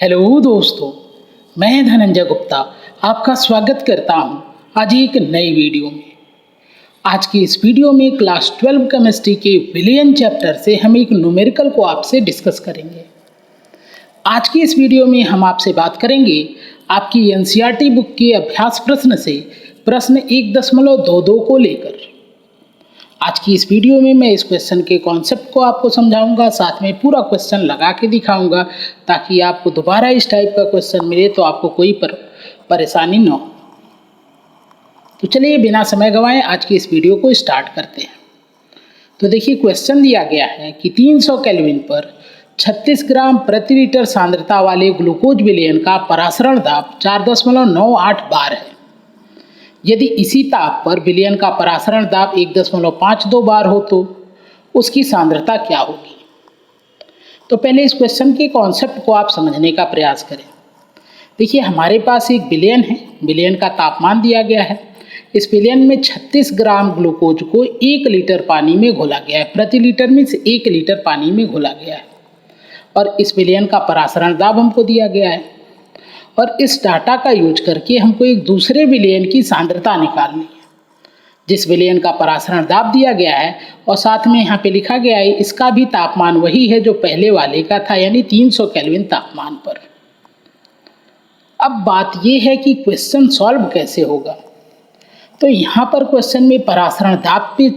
Hello दोस्तों, मैं धनंजय गुप्ता आपका स्वागत करता हूं आज एक नई वीडियो में। आज की इस वीडियो में क्लास 12 केमिस्ट्री के विलियन चैप्टर से हम एक न्यूमेरिकल को आपसे डिस्कस करेंगे। आज की इस वीडियो में हम आपसे बात करेंगे आपकी एनसीईआरटी बुक के अभ्यास प्रश्न से प्रश्न 1.22 को लेकर। आज की इस वीडियो में मैं इस क्वेश्चन के कॉन्सेप्ट को आपको समझाऊंगा, साथ में पूरा क्वेश्चन लगा के दिखाऊंगा ताकि आपको दोबारा इस टाइप का क्वेश्चन मिले तो आपको कोई परेशानी न हो। तो चलिए बिना समय गंवाए आज की इस वीडियो को स्टार्ट करते हैं। तो देखिए क्वेश्चन दिया गया है कि 300 केल्विन पर 36 ग्राम प्रति लीटर सांद्रता वाले ग्लूकोज विलयन का परासरण दाब 4.98 बार है। यदि इसी ताप पर विलयन का परासरण दाब 1.52 बार हो तो उसकी सांद्रता क्या होगी। तो पहले इस क्वेश्चन के कॉन्सेप्ट को आप समझने का प्रयास करें। देखिए हमारे पास एक विलयन है, विलयन का तापमान दिया गया है। इस विलयन में 36 ग्राम ग्लूकोज को 1 लीटर पानी में घोला गया है। प्रति लीटर में से 1 लीटर पानी में घोला गया है और इस विलयन का परासरण दाब हमको दिया गया है। और इस डाटा का यूज करके हमको एक दूसरे विलयन की सांद्रता निकालनी है जिस विलयन का परासरण दाब दिया गया है और साथ में यहाँ पे लिखा गया है इसका भी तापमान वही है जो पहले वाले का था, यानी 300 केल्विन तापमान पर। अब बात यह है कि क्वेश्चन सॉल्व कैसे होगा। तो यहाँ पर क्वेश्चन में परासरण दाब पे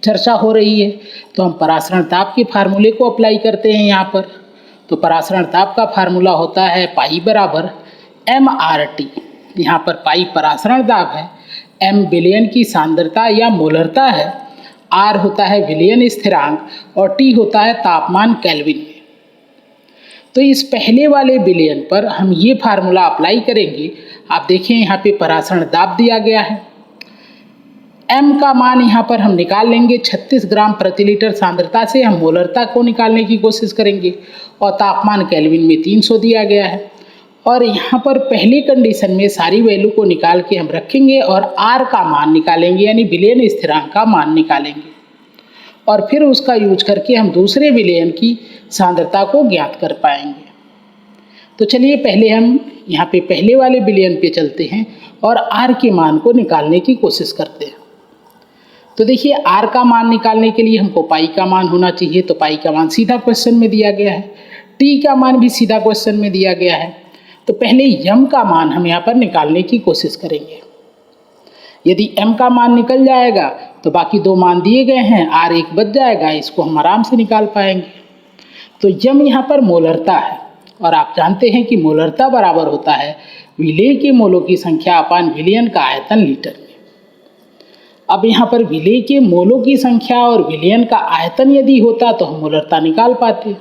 चर्चा हो रही है, तो हम परासरण दाब के फार्मूले को अप्लाई करते हैं यहाँ पर। तो परासरण दाब का फार्मूला होता है पाई बराबर MRT। यहाँ पर पाई परासरण दाब है, M विलयन की सांद्रता या मोलरता है, R होता है विलयन स्थिरांक और T होता है तापमान केल्विन में। तो इस पहले वाले विलयन पर हम ये फार्मूला अप्लाई करेंगे। आप देखें यहाँ पे परासरण दाब दिया गया है, M का मान यहाँ पर हम निकाल लेंगे 36 ग्राम प्रति लीटर सांद्रता से हम मोलरता को निकालने की कोशिश करेंगे और तापमान केल्विन में 300 दिया गया है। और यहाँ पर पहली कंडीशन में सारी वैल्यू को निकाल के हम रखेंगे और R का मान निकालेंगे, यानी विलयन स्थिरांक का मान निकालेंगे और फिर उसका यूज करके हम दूसरे विलयन की सांद्रता को ज्ञात कर पाएंगे। तो चलिए पहले हम यहाँ पे पहले वाले विलयन पे चलते हैं और R के मान को निकालने की कोशिश करते हैं। तो देखिए R का मान निकालने के लिए हमको पाई का मान होना चाहिए, तो पाई का मान सीधा क्वेश्चन में दिया गया है, T का मान भी सीधा क्वेश्चन में दिया गया है। तो पहले M का मान हम यहाँ पर निकालने की कोशिश करेंगे। यदि M का मान निकल जाएगा तो बाकी दो मान दिए गए हैं, R एक बच जाएगा, इसको हम आराम से निकाल पाएंगे। तो M यहाँ पर मोलरता है और आप जानते हैं कि मोलरता बराबर होता है विलेय के मोलों की संख्या अपान विलयन का आयतन लीटर में। अब यहाँ पर विलेय के मोलों की संख्या और विलयन का आयतन यदि होता तो हम मोलरता निकाल पाते।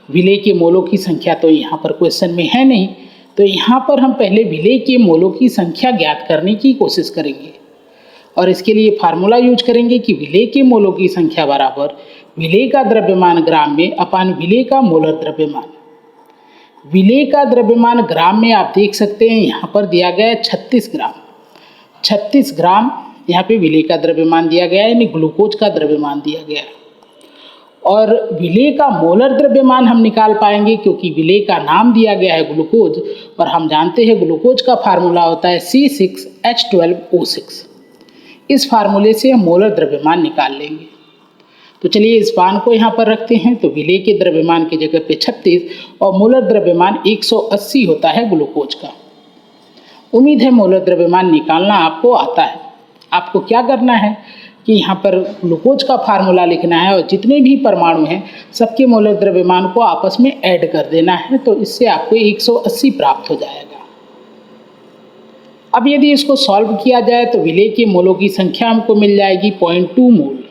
विलेय के मोलों की संख्या तो यहाँ पर क्वेश्चन में है नहीं, तो यहाँ पर हम पहले विलेय के मोलों की संख्या ज्ञात करने की कोशिश करेंगे और इसके लिए फार्मूला यूज करेंगे कि विलेय के मोलों की संख्या बराबर विलेय का द्रव्यमान ग्राम में अपान विलेय का मोलर द्रव्यमान। विलेय का द्रव्यमान ग्राम में आप देख सकते हैं यहाँ पर दिया गया है 36 ग्राम। 36 ग्राम यहाँ पे विलेय का द्रव्यमान दिया गया है, यानी ग्लूकोज का द्रव्यमान दिया गया है। और विलेय का मोलर द्रव्यमान हम निकाल पाएंगे क्योंकि विलेय का नाम दिया गया है ग्लूकोज और हम जानते हैं ग्लूकोज का फार्मूला होता है C6H12O6। इस फार्मूले से हम मोलर द्रव्यमान निकाल लेंगे। तो चलिए इस मान को यहाँ पर रखते हैं। तो विलेय के द्रव्यमान की जगह पे 36 और मोलर द्रव्यमान 180 होता है ग्लूकोज का। उम्मीद है मोलर द्रव्यमान निकालना आपको आता है। आपको क्या करना है कि यहाँ पर ग्लूकोज का फार्मूला लिखना है और जितने भी परमाणु हैं सबके मोलर द्रव्यमान को आपस में ऐड कर देना है, तो इससे आपको 180 प्राप्त हो जाएगा। अब यदि इसको सॉल्व किया जाए तो विलेय के मोलों की संख्या हमको मिल जाएगी 0.2 मोल।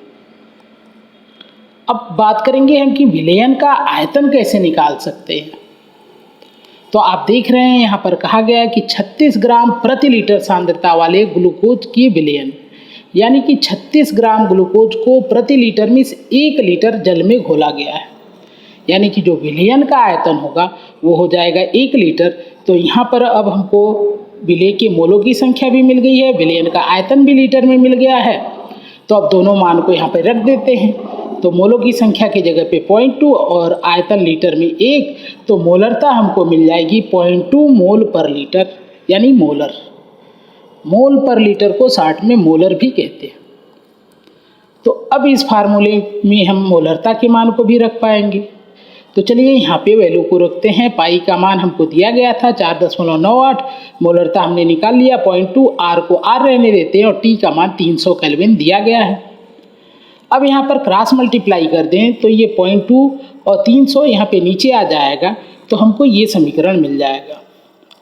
अब बात करेंगे हम कि विलयन का आयतन कैसे निकाल सकते हैं। तो आप देख रहे हैं यहाँ पर कहा गया है कि 36 ग्राम प्रति लीटर सांद्रता वाले ग्लूकोज की विलयन, यानी कि 36 ग्राम ग्लूकोज को प्रति लीटर में 1 लीटर जल में घोला गया है, यानी कि जो विलयन का आयतन होगा वो हो जाएगा 1 लीटर। तो यहाँ पर अब हमको विलेय के मोलों की संख्या भी मिल गई है, विलयन का आयतन भी लीटर में मिल गया है। तो अब दोनों मान को यहाँ पर रख देते हैं। तो मोलों की संख्या की जगह पे 0.2 और आयतन लीटर में 1, तो मोलरता हमको मिल जाएगी 0.2 मोल पर लीटर, यानी मोलर। मोल पर लीटर को शॉर्ट में मोलर भी कहते हैं। तो अब इस फार्मूले में हम मोलरता के मान को भी रख पाएंगे। तो चलिए यहाँ पे वैल्यू को रखते हैं। पाई का मान हमको दिया गया था 4.98, मोलरता हमने निकाल लिया 0.2, आर को आर रहने देते हैं और टी का मान 300 केल्विन दिया गया है। अब यहाँ पर क्रॉस मल्टीप्लाई कर दें तो ये 0.2 और 300 यहाँ पे नीचे आ जाएगा, तो हमको ये समीकरण मिल जाएगा।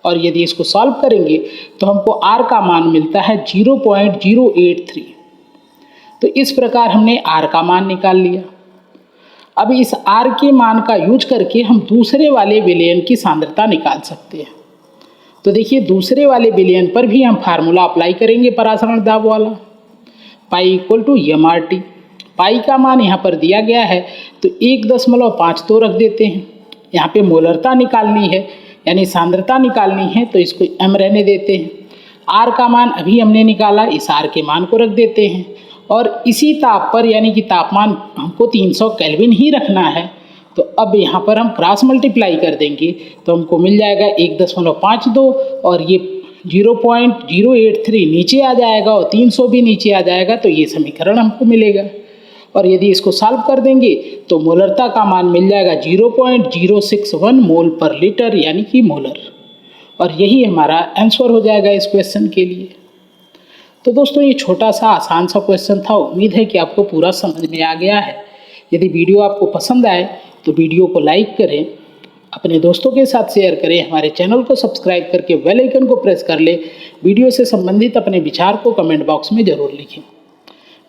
और यदि इसको सॉल्व करेंगे तो हमको आर का मान मिलता है 0.083। तो इस प्रकार हमने आर का मान निकाल लिया। अब इस आर के मान का यूज करके हम दूसरे वाले विलयन की सांद्रता निकाल सकते हैं। तो देखिए दूसरे वाले विलयन पर भी हम फार्मूला अप्लाई करेंगे परासरण दाब वाला, पाई इक्वल टू MRT। पाई का मान यहाँ पर दिया गया है तो 1.52 रख देते हैं। यहाँ पे मोलरता निकालनी है यानी सांद्रता निकालनी है, तो इसको m रहने देते हैं। आर का मान अभी हमने निकाला, इस आर के मान को रख देते हैं और इसी ताप पर यानी कि तापमान हमको 300 केल्विन ही रखना है। तो अब यहाँ पर हम क्रॉस मल्टीप्लाई कर देंगे तो हमको मिल जाएगा 1.52 और ये 0.083 नीचे आ जाएगा और 300 भी नीचे आ जाएगा, तो ये समीकरण हमको मिलेगा। और यदि इसको सॉल्व कर देंगे तो मोलरता का मान मिल जाएगा 0.061 मोल पर लीटर, यानी कि मोलर। और यही हमारा आंसर हो जाएगा इस क्वेश्चन के लिए। तो दोस्तों ये छोटा सा आसान सा क्वेश्चन था। उम्मीद है कि आपको पूरा समझ में आ गया है। यदि वीडियो आपको पसंद आए तो वीडियो को लाइक करें, अपने दोस्तों के साथ शेयर करें, हमारे चैनल को सब्सक्राइब करके बेल आइकन को प्रेस कर ले। वीडियो से संबंधित अपने विचार को कमेंट बॉक्स में ज़रूर लिखें।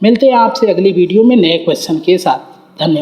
मिलते हैं आपसे अगली वीडियो में नए क्वेश्चन के साथ। धन्यवाद।